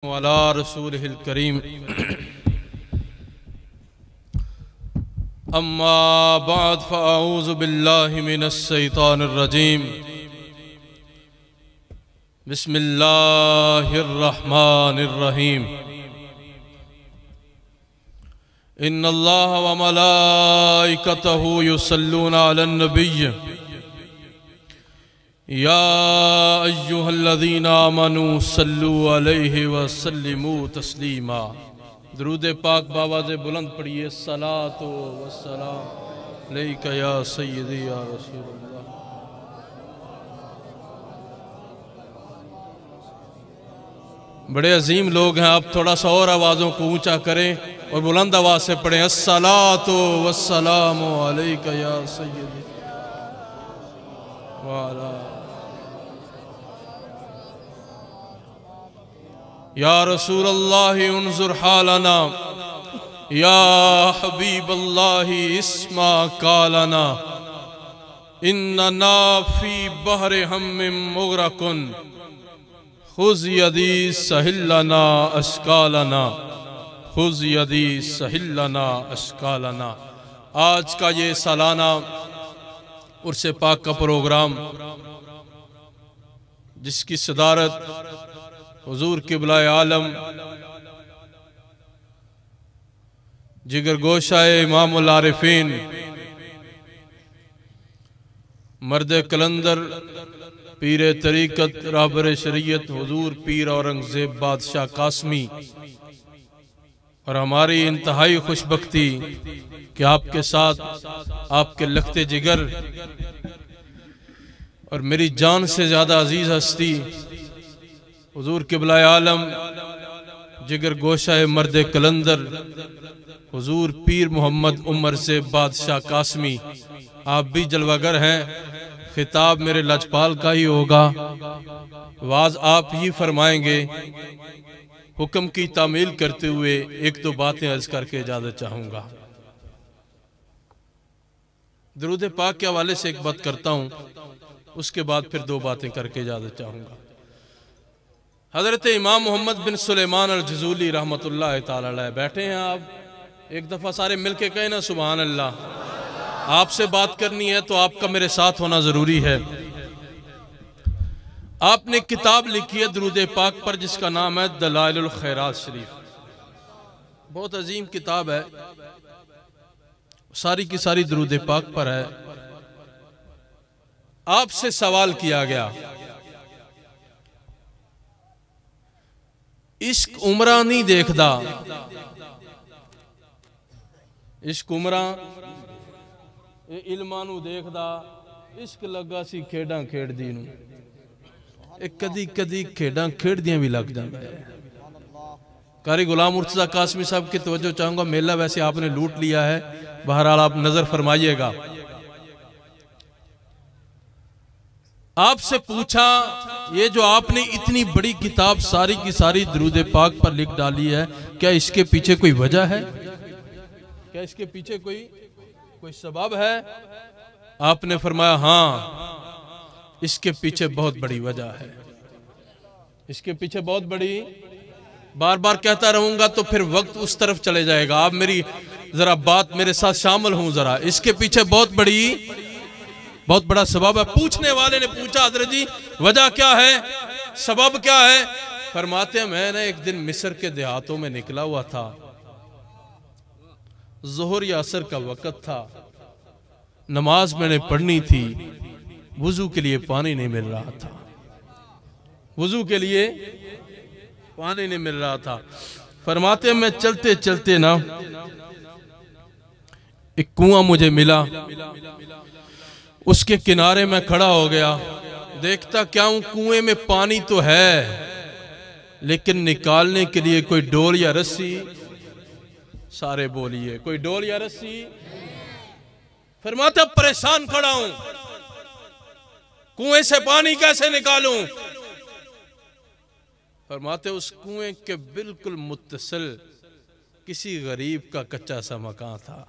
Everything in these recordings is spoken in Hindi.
वअला रसूलिहिल करीम अम्मा बाद फ़अऊज़ु बिल्लाहि मिनश शैतानिर रजीम बिस्मिल्लाहिर रहमानिर रहीम इन्नल्लाह व मलाइकतहु युसल्लूना अलन नबिय्य या अय्युहल्लज़ीना आमनू सल्लु अलैहि व सल्लिमू तस्लीमा। दरूद पाक बावाज़े बुलंद पढ़िए। सलातो व सलाम अलैका या सय्यदी या रसूलल्लाह। बड़े अजीम लोग हैं, आप थोड़ा सा और आवाज़ों को ऊंचा करें और बुलंद आवाज़ से पढ़ें। अस्सलातो व सलामु अलैका या सय्यदी वाला या रसूलल्लाहि उन्जुर हालना या हबीबल्लाहि इस्मा कालना इन्नना फी बहरे हम्मिम मुगरकुन खुज़ यदी सहिलना अश्कालना खुज़ यदी सहिलना अश्कालना। आज का ये सालाना उर्स पाक का प्रोग्राम जिसकी सदारत हुजूर क़िबला आलम जिगर गोशाए इमामुल आरिफीन मर्द कलंदर पीर तरीक़त राबर शरीयत हुजूर पीर औरंगज़ेब बादशाह कासमी और हमारी इंतहाई खुशबख्ती कि आपके साथ आपके लखते जिगर और मेरी जान से ज़्यादा अजीज हस्ती हुजूर क़िबला आलम जिगर गोशाए मर्द कलंदर हुजूर पीर मोहम्मद उमर से बादशाह कासमी, आप भी जलवागर हैं। खिताब मेरे लजपाल का ही होगा, वाज आप ही फरमाएंगे। हुक्म की तामील करते हुए एक दो बातें अर्ज करके इजाजत चाहूंगा। दरूद पाक के हवाले से एक बात करता हूं, उसके बाद फिर दो बातें करके इजाजत चाहूंगा। हजरत इमाम मोहम्मद बिन सुलेमान अल जज़ूली रहमतुल्लाह ताला अलैह बैठे हैं। आप एक दफ़ा सारे मिलके कहें ना सुभान अल्लाह। आपसे बात करनी है तो आपका मेरे साथ होना ज़रूरी है। आपने किताब लिखी है दरूद पाक पर जिसका नाम है दलाइलुल खैरात शरीफ। बहुत अजीम किताब है, सारी की सारी दरूद पाक पर है। आपसे सवाल किया गया, इश्क उमरा नहीं देखदा, इश्क उमरा इल्मां नू देखदा, इश्क लगा सी खेडां खेडदी नू। कदी कदी खेडां खेडदियां भी लग जांदा है। कारी गुलाम मुर्तज़ा कासमी साहब की तवज्जो चाहूंगा। मेला वैसे आपने लूट लिया है, बहरहाल आप नजर फरमाइएगा। आपसे पूछा, ये जो आपने इतनी बड़ी किताब सारी की सारी दरूद पाक पर लिख डाली है, क्या इसके पीछे कोई वजह है? क्या इसके पीछे कोई सबब है? आपने फरमाया हाँ, इसके पीछे बहुत बड़ी वजह है। इसके पीछे बहुत बड़ी, बार बार कहता रहूंगा तो फिर वक्त उस तरफ चले जाएगा। आप मेरी जरा बात मेरे साथ शामिल हूं जरा। इसके पीछे बहुत बड़ा सबब है। पूछने वाले ने पूछा, हजरत जी वजह क्या है, सबब क्या है? फरमाते हैं मैंने एक दिन मिस्र के देहातों में निकला हुआ था, जोहर या असर का वक्त था, नमाज मैंने पढ़नी थी, वुजू के लिए पानी नहीं मिल रहा था, वुजू के लिए पानी नहीं मिल रहा था। फरमाते हैं मैं चलते चलते ना एक कुआं मुझे मिला, उसके किनारे मैं खड़ा हो गया। देखता क्या हूं, कुएं में पानी तो है लेकिन निकालने के लिए कोई डोल या रस्सी। सारे बोलिए, कोई डोल या रस्सी। फरमाता परेशान खड़ा हूं, कुएं से पानी कैसे निकालूं? फरमाते उस कुएं के बिल्कुल मुत्तसिल किसी गरीब का कच्चा सा मकान था।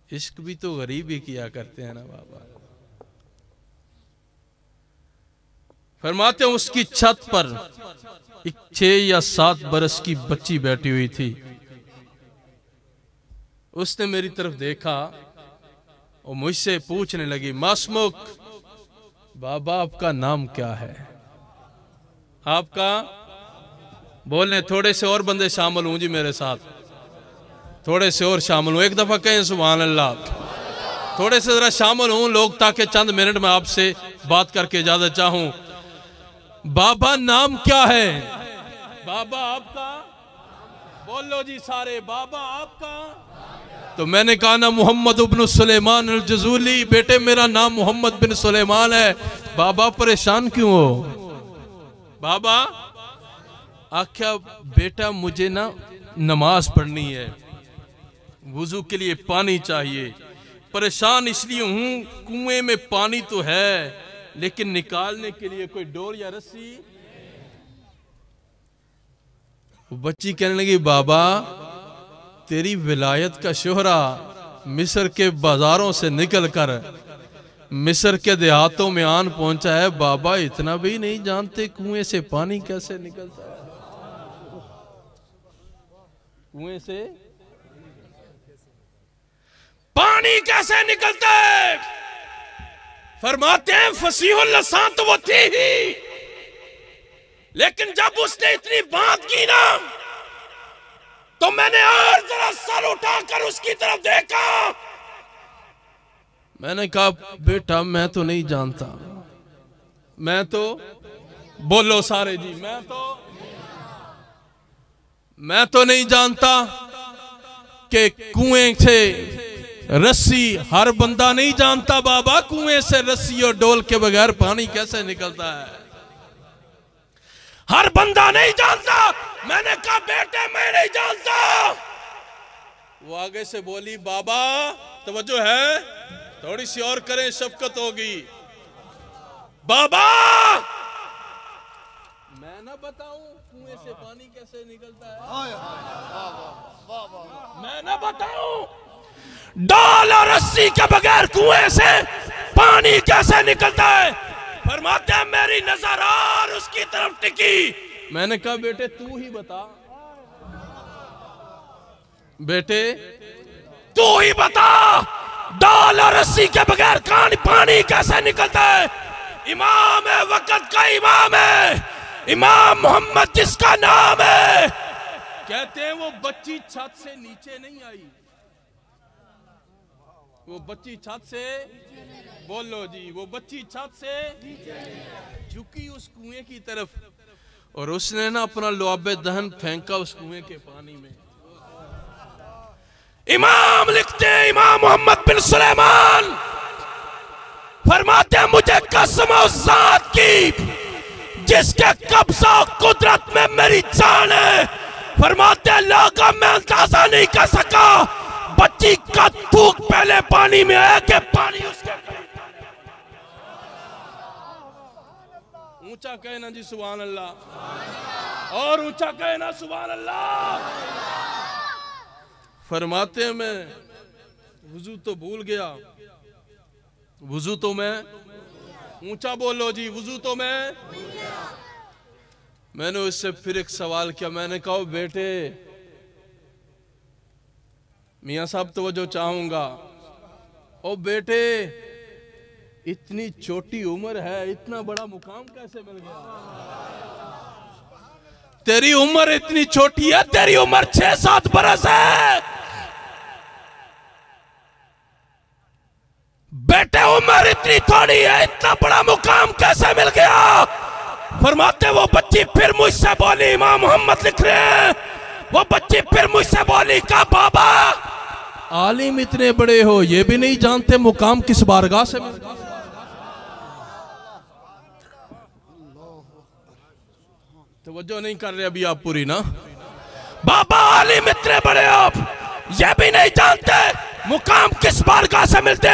इश्क भी तो गरीब ही किया करते हैं ना बाबा। फरमाते हैं उसकी छत पर एक 6 या 7 बरस की बच्ची बैठी हुई थी। उसने मेरी तरफ देखा और मुझसे पूछने लगी, मासमुक बाबा आपका नाम क्या है? आपका बोलने, थोड़े से और बंदे शामिल हों जी मेरे साथ, थोड़े से और शामिल हों, एक दफा कहें सुभान अल्लाह। थोड़े से जरा शामिल हों लोग, ताकि चंद मिनट में आपसे बात करके इजाजत चाहूं। बाबा नाम क्या है? बाबा आपका? बोल लो जी सारे, बाबा आपका? तो मैंने कहा ना मोहम्मद इब्न सुलेमान अल जजूली, बेटे मेरा नाम मोहम्मद बिन सुलेमान है। बाबा परेशान क्यों हो? बाबा आख्या बेटा मुझे ना नमाज पढ़नी है, वुजू के लिए पानी चाहिए, परेशान इसलिए हूं, कुएं में पानी तो है लेकिन निकालने के लिए कोई डोर या रस्सी। बच्ची कहने लगी, बाबा तेरी विलायत का शोहरा मिस्र के बाजारों से निकलकर मिस्र के देहातों में आन पहुंचा है, बाबा इतना भी नहीं जानते कुएं से पानी कैसे निकलता है? कुएं से पानी कैसे निकलता है? फरमाते हैं फसीहुल लसान तो वो थी ही, लेकिन जब उसने इतनी बात की ना, तो मैंने और जरा सर उठाकर उसकी तरफ देखा। मैंने कहा बेटा मैं तो नहीं जानता, मैं तो, बोलो सारे जी, मैं तो नहीं जानता कि कुएं से रस्सी, हर बंदा नहीं जानता बाबा कुएं से रस्सी और डोल के बगैर पानी कैसे निकलता है, हर बंदा नहीं जानता। मैंने कहा बेटे मैं नहीं जानता। वो आगे से बोली, बाबा तवज्जो है, थोड़ी सी और करें, शफकत होगी। बाबा मैं ना बताऊं कुएं से पानी कैसे निकलता है? मैं ना बताऊं डोल और रस्सी के बगैर कुएं से पानी कैसे निकलता है? फरमाते हैं मेरी नजर और उसकी तरफ टिकी। मैंने कहा बेटे तू ही बता, बेटे तू ही बता, डोल और रस्सी के बगैर पानी कैसे निकलता है? इमाम है, वक्त का इमाम है, इमाम मोहम्मद जिसका नाम है। कहते हैं वो बच्ची छत से नीचे नहीं आई, वो बच्ची छत से, बोलो जी, वो बच्ची छत से झुकी उस कुएं की तरफ, और उसने ना अपना लुआबे दहन फेंका उस कुएं के पानी में। इमाम लिखते हैं, इमाम मोहम्मद बिन सुलेमान फरमाते हैं मुझे कसम उस जात की जिसके कब्जा कुदरत में मेरी जान है। फरमाते हैं लोगों में अंदाजा नहीं कर सका बच्ची का थूक पहले पानी में आया कि पानी उसके, ऊंचा कहे ना जी सुभान अल्लाह, और ऊंचा कहे ना सुभान अल्लाह। फरमाते हैं मैं वुजू तो भूल गया, वुजू तो मैं, ऊंचा बोलो जी, वुजू तो मैंने उससे फिर एक सवाल किया। मैंने कहा बेटे मियां साहब तवज्जो चाहूंगा, ओ बेटे इतनी छोटी उम्र है, इतना बड़ा मुकाम कैसे मिल गया? तेरी उम्र इतनी छोटी है, तेरी उम्र 6-7 बरस है बेटे, उम्र इतनी थोड़ी है, इतना बड़ा मुकाम कैसे मिल गया? फरमाते वो बच्ची फिर मुझसे बोली, इमाम मोहम्मद लिख रहे हैं, वो बच्ची फिर मुझसे बोली का बाबा आलिम इतने बड़े हो ये भी नहीं जानते मुकाम किस बारगाह से मिल गया? तवज्जो नहीं कर रहे अभी आप पूरी ना। बाबा आलिम इतने बड़े आप ये भी नहीं जानते मुकाम किस बारगाह से मिलते?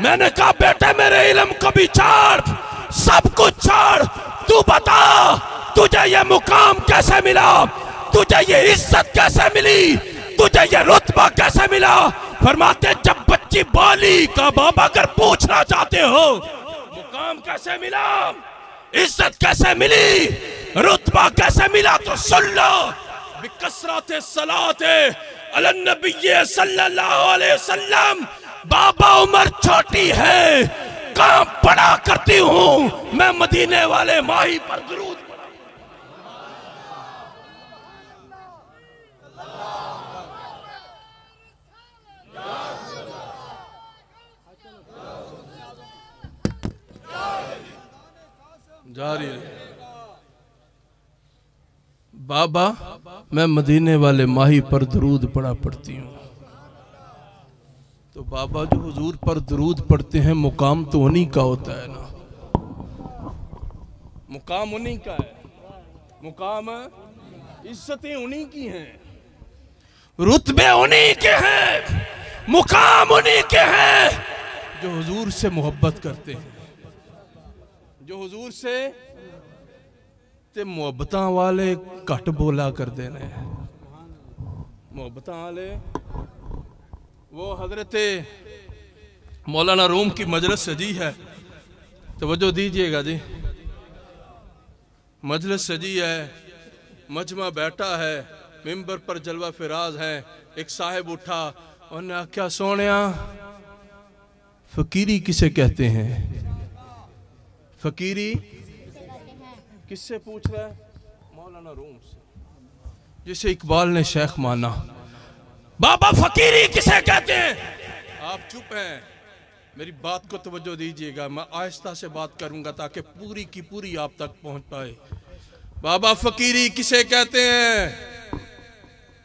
मैंने कहा बेटे मेरे इल्म को भी छोड़, सब कुछ छोड़, तू बता तुझे ये मुकाम कैसे मिला, तुझे ये इज्जत कैसे मिली, तुझे ये रुतबा कैसे मिला? फरमाते जब बच्ची बोली का बाबा अगर पूछना चाहते हो मुकाम कैसे मिला, इज्जत कैसे मिली, रुतबा कैसे मिला, तो सुन लो। बिकसरत सलाते अलन नबी सल्लल्लाहु अलैहि वसल्लम। बाबा उमर छोटी है, काम पड़ा करती हूँ मैं, मदीने वाले माही पर दुरूद पढ़ा। जारी रहे। बाबा मैं मदीने वाले माही पर दुरूद पढ़ा पढ़ती हूँ। तो बाबा जो हुजूर पर दुरूद पढ़ते हैं, मुकाम तो उन्हीं का होता है ना, मुकाम उन्हीं का है, मुकाम इज्जतें उन्हीं की हैं, रुतबे उन्हीं के हैं, मुकाम उन्हीं के हैं जो हुजूर से मोहब्बत करते हैं, जो हुजूर से ते मोहब्बतां वाले घट बोला करते हैं। मोहब्बतां वाले वो हजरत मौलाना रूम की मजलिस सजी है, तवज्जो दीजिएगा जी। मजलिस सजी है, मजमा बैठा है, मिंबर पर जलवा फिराज है। एक साहिब उठा, उन्हें आख्या सोनिया फकीरी किसे कहते हैं? फकीरी किससे पूछ रहा है? मौलाना रूम से, जिसे इकबाल ने शेख माना। बाबा फकीरी किसे कहते हैं? आप चुप हैं, मेरी बात को तवज्जो दीजिएगा, मैं आहिस्ता से बात करूंगा ताकि पूरी की पूरी आप तक पहुंच पाए। बाबा फकीरी किसे कहते हैं?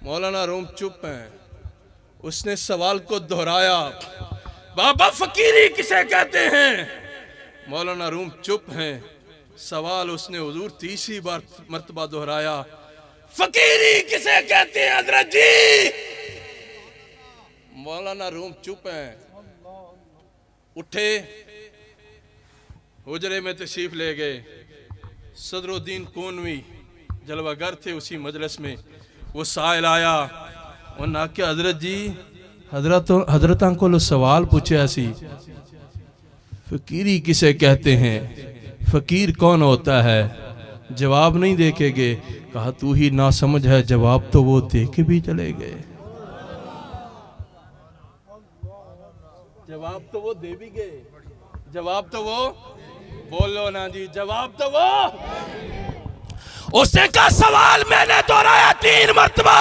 मौलाना रूम चुप हैं, उसने सवाल को दोहराया, बाबा फकीरी किसे कहते हैं? मौलाना रूम चुप हैं, सवाल उसने हुजूर तीसरी बार मर्तबा दोहराया, फकीरी किसे कहते हैं हजरत जी? मौलाना रूम चुप हैं, उठे, हुजरे में तशरीफ ले गए। सदरुद्दीन कोनवी जलवागर थे उसी मजलिस में। वो साइल आया, उन्हें आख्या हजरत जी, हजरतां को सवाल पूछा सी, फकीरी किसे कहते हैं, फकीर कौन होता है? जवाब नहीं देके गए। कहा तू ही ना समझ है, जवाब तो वो दे के भी चले गए। जवाब तो वो दे भी गए, जवाब तो वो, बोलो ना जी, जवाब तो वो। उसने कहा सवाल मैंने दोहराया 3 मर्तबा,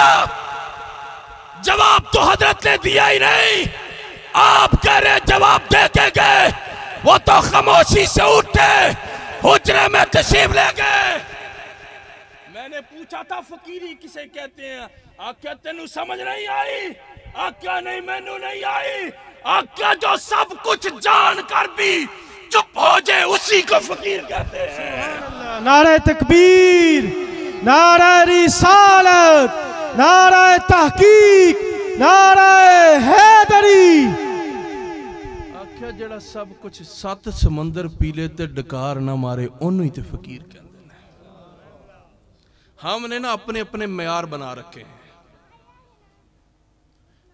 जवाब तो हजरत ने दिया ही नहीं। आप कह रहे जवाब दे के गए, वो तो खामोशी से उठे, हुजरे में तशरीफ ले गए। मैंने पूछा था फकीरी किसे कहते हैं? आख्या तेनू समझ नहीं आई? आख्या नहीं मैनू नहीं आई। आख्या जो सब कुछ जान कर भी चुप हो जाए उसी को फकीर कहते हैं। नारे तकबीर, नारे रिसालत, नारे तहकीक, नारे हैदरी। आख्या जड़ा सब कुछ 7 समंदर पीले ते डकार ना मारे ओनू ही ते फकीर कहते हैं। हमने ना अपने अपने म्यार बना रखे हैं।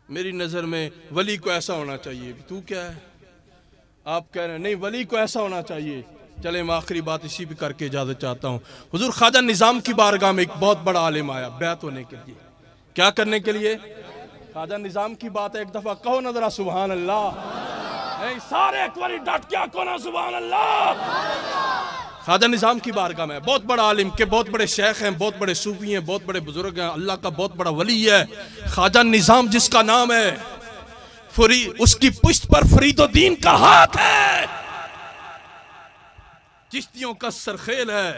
मेरी नजर में वली को ऐसा होना चाहिए, तू क्या है? आप कह रहे हैं नहीं वली को ऐसा होना चाहिए। चले मैं आखिरी बात इसी पे करके इजाजत चाहता हूँ। हुजूर ख्वाजा निजाम की बारगाह में एक बहुत बड़ा आलिम आया बैत होने के लिए। क्या करने के लिए? ख्वाजा निजाम की बात है, एक दफा कहो ना जरा सुभान अल्लाह। नहीं सारे एक बार डट क्या कहो ना सुभान अल्लाह। ख्वाजा निजाम की बारगाह में बहुत बड़ा आलिम के बहुत बड़े शेख हैं, बहुत बड़े सूफी हैं, बहुत बड़े बुजुर्ग हैं, अल्लाह का बहुत बड़ा वली है। ख्वाजा निजाम जिसका नाम है, उसकी पुश्त पर फरीदुद्दीन का हाथ है, चिश्तियों का सरखेल है।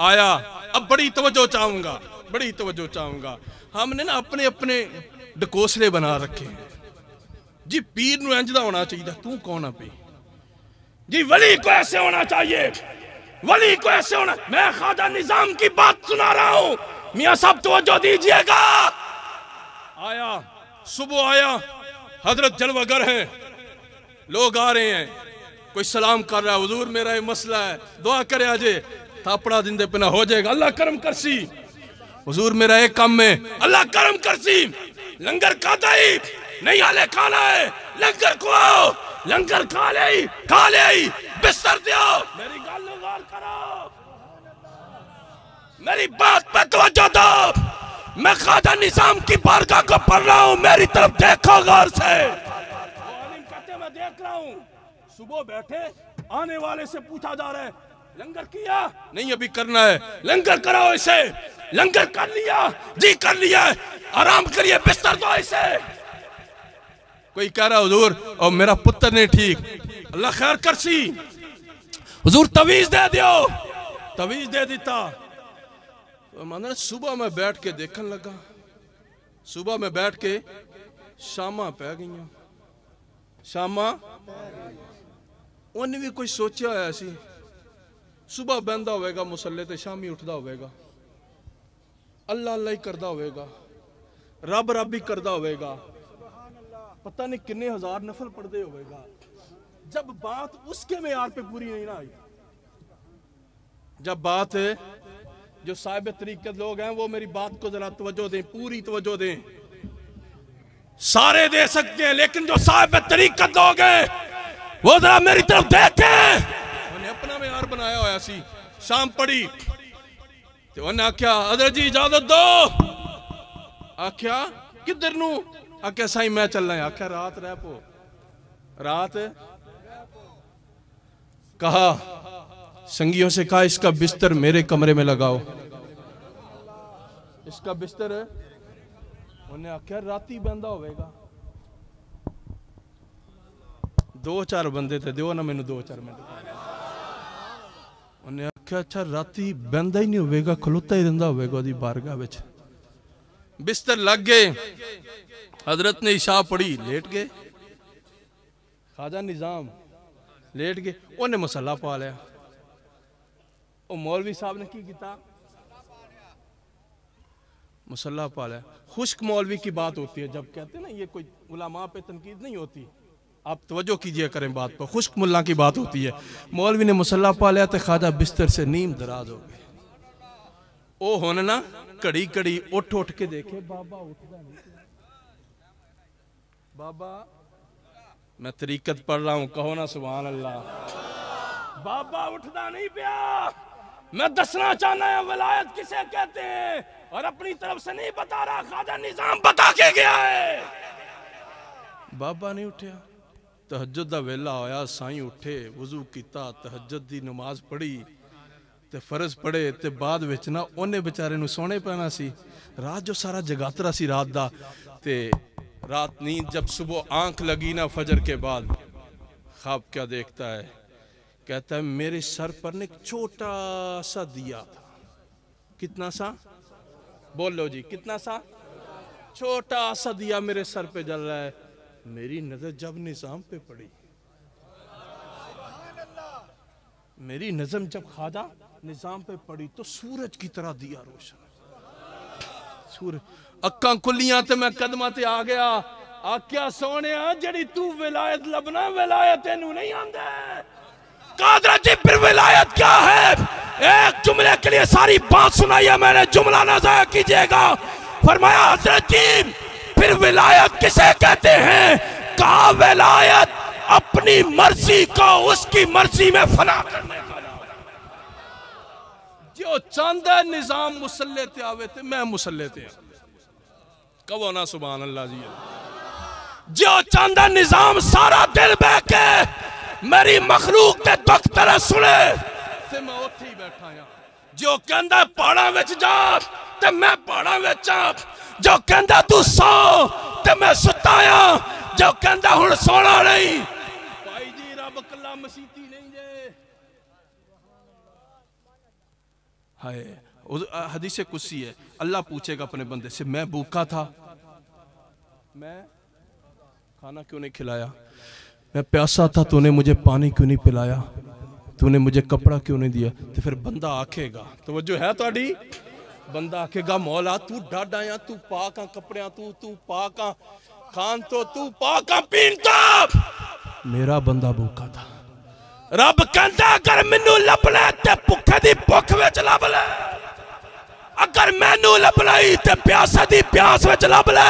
आया, अब बड़ी तवज्जो चाहूंगा, बड़ी तवज्जो चाहूंगा। हमने ना अपने अपने डकोसले बना रखे हैं जी। पीर नूं इंज दा होना चाहिए, तू कौन है पी जी? वली को ऐसे होना चाहिए, वली को ऐसे होना। मैं ख्वाजा निजाम की बात सुना रहा हूं, मियां साहब तवज्जो दीजिएगा। आया, सुबह आया, हजरत जलवागर हैं, लोग आ रहे हैं, कोई सलाम कर रहा है, हुजूर मेरा ये मसला है, दुआ करे आजे, थापड़ा जिंदे पे ना हो जाएगा, अल्लाह करम करसी। हुजूर मेरा एक काम में, अल्लाह करम करसी। लंगर खाता ही नहीं, हाले खाना है, लंगर खुआओ, लंगर खा ले, बिस्तर दियो, मेरी गल गौर करो। मेरी बात पे तवज्जो दो। मैं ख्वाजा निजाम की बारगाह को पढ़ रहा हूँ, मेरी तरफ देखो गौर से। कहते मैं देख रहा हूँ, सुबह बैठे आने वाले से पूछा जा रहा है लंगर किया नहीं, अभी करना है, लंगर कराओ इसे, लंगर कर लिया जी, कर लिया, आराम करिए, बिस्तर दो इसे। कोई कह रहा हुजूर और मेरा पुत्र नहीं ठीक, अल्लाह खैर कर सी, हुजूर तवीज दे दियो, तवीज दे देता। तो सुबह में बैठ के देखने लगा, सुबह में बैठ के शामा पै गई, शामा उन्हें भी कोई सोचा है ऐसी, सुबह बहता होगा मुसल्ले ते, शामी उठता होगा, अल्लाह अल्लाह ही करता होगा, रब रब ही करता होगा, पता नहीं कितने हजार नफल पढ़ते होगा। जब बात उसके मेयार पे पूरी नहीं ना आई, जब बात जो साहिब तरीकत लोग हैं वो मेरी बात को जरा तवज्जो दें, पूरी तवज्जो दें। सारे दे सकते हैं लेकिन जो साहिब तरीकत लोग हैं वो जरा मेरी तरफ देखें। उन्हें अपना मेयार बनाया हुआ सी, शाम पड़ी तो उन्हें आख्या हज़रत जी इजाजत दो, आख्या किधर नू, आख्या साईं मैं चलना है, आख्या रात रह पो, रात कहा संगियों से कहा इसका बिस्तर मेरे कमरे में लगाओ, इसका बिस्तर है। उन्हें आख्या राती बंदा होगा, 2-4 बंदे थे, दो ना मैनू 2-4 मिनट। उन्हें आख्या अच्छा राती बंदा ही नहीं होगा, खलोता ही रहिंदा होगा ओदी बारगाह विच। बिस्तर लग गए, हजरत ने इशा पढ़ी, लेट गए, ख्वाजा निजाम लेट गए, उन्हें मसला पा लिया। और मौलवी साहब ने की किया, मुसल्ला पा लिया। खुश्क मौलवी की बात होती है, जब कहते हैं ना ये कोई उलमा पे तनकीद नहीं होती, आप तवज्जो कीजिए करें बात पर, खुश्क मुल्ला की बात होती है। मौलवी ने मुसल्ला पा लिया तो ख्वाजा बिस्तर से नीम दराज हो गए। ओ होने ना घड़ी घड़ी उठ उठ के देखे, बाबा उठता नहीं, बाबा मैं तरीकत पढ़ रहा हूं, कहो ना सुभान अल्लाह। बाबा उठता नहीं पिया। मैं दसना चाहना है विलायत किसे कहते हैं, और अपनी तरफ से नहीं बता रहा, ख्वाजा निजाम बता के गया है। बाबा नहीं उठा, तहज्जुद दा वेला होया, साईं उठे, वजू किया, तहज्जुद दी नमाज पढ़ी ते फर्ज पढ़े ते बाद विच ना उन्हें बेचारे नूं सोने पैना सी। रात जो सारा जगातरा सी रात दा, ते रात नींद जब सुबह आंख लगी ना फजर के बाद, ख्वाब क्या देखता है, कहता है मेरे सर पर ने एक छोटा सा दिया था। कितना सा, बोलो जी कितना सा, छोटा सा दिया मेरे सर पे जल रहा है। मेरी नजर जब निजाम पे पड़ी, मेरी नजर जब ख्वाजा निजाम पे पड़ी तो सूरज की तरह दिया रोशन, सूरज। अक्कां खुलियां ते मैं कदमां ते आ गया, आख्या सोने जड़ी तू विलायत लबना, विलायत तेनू नहीं आंदा। कादरा जी फिर विलायत क्या है, एक जुमले के लिए सारी बात सुनाई है मैंने, जुमला ना जाया कीजिएगा। फरमाया हजरत जी फिर विलायत किसे कहते हैं, कहा विलायत अपनी मर्जी को उसकी मर्जी में फना करने का। जो चांदा निजाम मुसल्ले ते आवे थे, मैं मुसल्ले ते, कहो ना सुभान अल्लाह जी। जो चांदा निजाम सारा दिल बह के मेरी मखलूक ते दुख तरह सुने ते मैं उत्थे ही बैठा हां। जो कहंदा पहाड़ां विच जा ते मैं पहाड़ां विच आ, जो कहंदा तू सो ते मैं सुता हां, जो कहंदा हुण सोना नहीं। भाई जी रब कल्ला मसीती नहीं जे। हाय हदीस कुदसी है, अल्लाह पूछेगा अपने बंदे से, मैं भूखा था, मैं खाना क्यों नहीं खिलाया, मैं प्यासा था तूने मुझे पानी क्यों नहीं पिलाया, तूने मुझे कपड़ा क्यों नहीं दिया। तो फिर बंदा आखेगा, तो जो है तुहाडी, बंदा आखेगा मौला तू डाडा या, तू पाक आ कपड़ियां, तू पाक आ खान तो, तू पाक आ पीन तो। मेरा बंदा भूखा था। रब कहंदा अगर मैनू लभना ते भुखे दी भुख विच लभ ले, अगर मैनू लभना ते प्यासे दी प्यास विच लभ ले,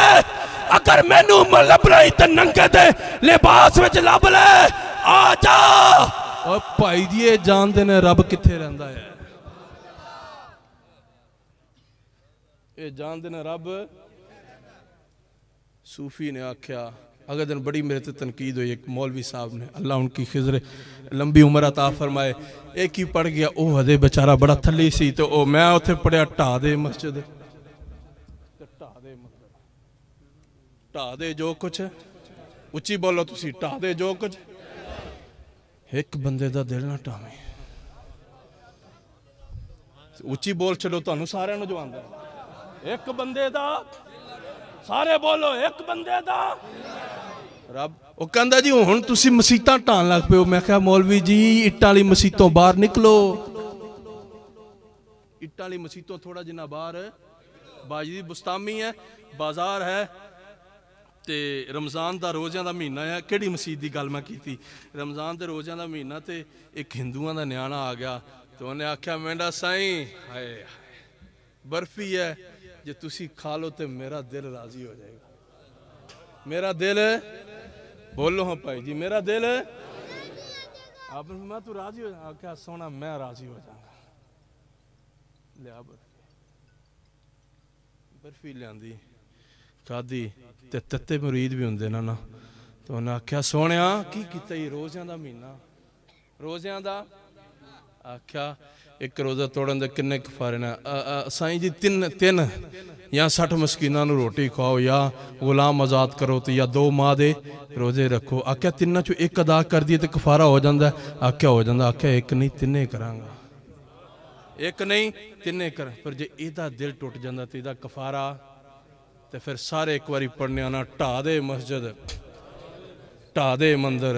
अगर मैनू लभना ते नंगे दे लिबास विच लभ ले। आ जा और भाई जी जानते ने रब किथे रहिंदा है। ये जानते न रब। सूफी ने आख्या अगले दिन बड़ी मेरे ते तनकीद हुई। एक मौलवी साहब ने, अल्लाह उनकी खिजर लंबी उम्र अता फरमाए, एक ही पढ़ गया ओ हदे बेचारा बड़ा थली सी। तो ओ मैं उत्थे पढ़िया ढा दे मस्जिद, ढा दे जो कुछ, उच्ची बोलो तुसी, ढा दे जो कुछ। एक बंदे दा दिल ना ढावे, उच्ची बोल चलो तुहानू सारे नू जो आंदा। एक बंदे दा, सारे बोलो एक बंदे दा रब। वो कहंदा जी हुण तुसी मसीतां ढाण लग पे हो। मैं कहा मौलवी जी इट्टां वाली मसीतों बाहर निकलो, इट्टां वाली मसीतों थोड़ा जिन्ना बाहर। बाजी बुस्तामी है, बाजार है, ते रमज़ान दा रोज़ियां दा महीना है। किहड़ी मसीत दी गल मैं कीती, रमज़ान दे रोज़ियां दा महीना, ते एक हिंदुआं दा न्याणा आ गया। तो उन्हें आख्या मेंढा साईं हाय बर्फी है, जे तुसी खा लो तो मेरा दिल राजी हो जाएगा। मेरा दिल, बोलो हाँ भाई जी, मेरा दिल। आप मैं तू राजी हो जा, क्या सोना मैं राजी हो जाऊंगा। लिया बर्फी लियांदी, खादी, ते तत्ते मुरीद भी होंदे ना। तो उन्हें आख्या सोने की कीता ही, रोज़ियां दा महीना, रोज़ियां दा। आख्या एक रोज़ा तोड़न दे किन्ने कफारे ने? साईं जी तीन या 60 मस्कीनां नू रोटी खाओ, या गुलाम आज़ाद करो, तो या 2 माह दे रोजे रखो। आख्या तिन्ना चो एक अदा कर दिए तो कफारा हो जाता है? आख्या हो जाता। आख्या एक नहीं तिन्ने करांगा, एक नहीं तिन्ने कर। पर जे इहदा दिल टुट जाता तो इहदा कफारा, तो फिर सारे एक बारी पढ़ने आना, ढा दे मस्जिद, ढा दे मंदिर,